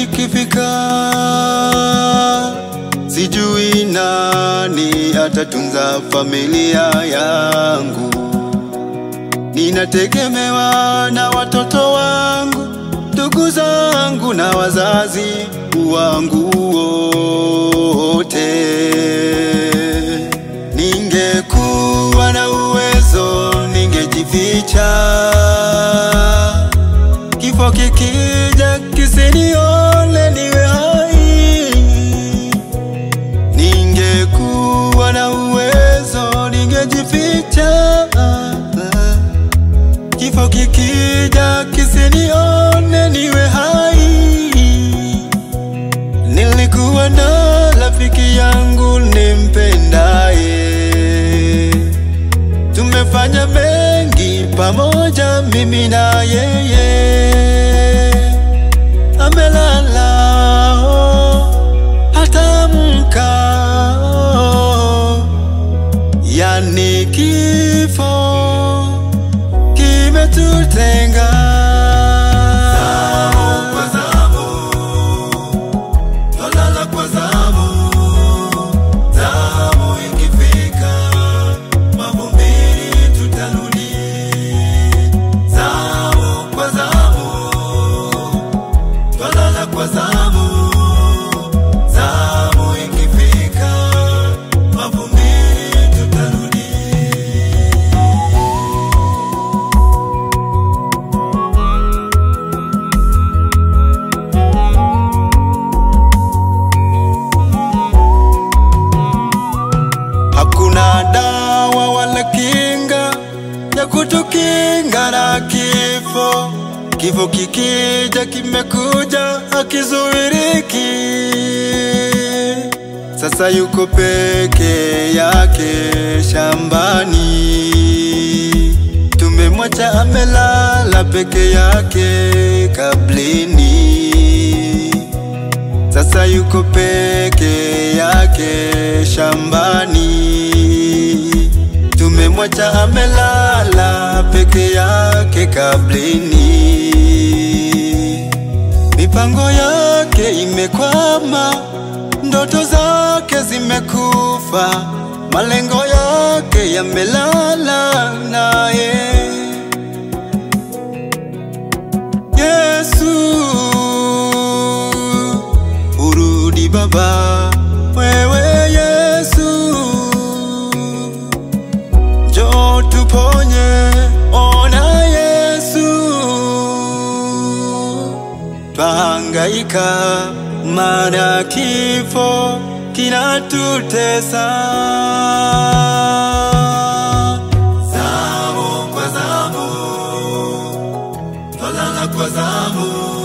ikifika, sijui nani atatunza familia yangu. Ninategemewa na watoto wangu, ndugu zangu na wazazi wangu wote. Ningekuwa na uwezo ningejificha, kifo kikija kisinione niwe hai. Ningekuwa na uwezo ningejificha, kifo kikija kisinione niwe hai. Nilikuwa na rafiki yangu nimpendaye, tumefanya mengi pamoja mimi na yeye. Amelala hatamka, yani kifo kimetutenga. Hakuna dawa wala kinga ya kutukinga na kifo. Kifo kikija kimekuja, hakizuiriki. Sasa yuko peke yake shambani, tumemwacha amelala peke yake kablini. Sasa yuko peke yake shambani, tumemwacha amelala peke yake kablini. Mipango yake imekwama, ndoto zake zimekufa, malengo yake yamelala naye. Yesu, urudi Baba, wewe Yesu, njoo tuponye, ona Yesu. Twahangaika maana kifo kinatutesa. Zamu kwa zamu, twalala kwa zamu.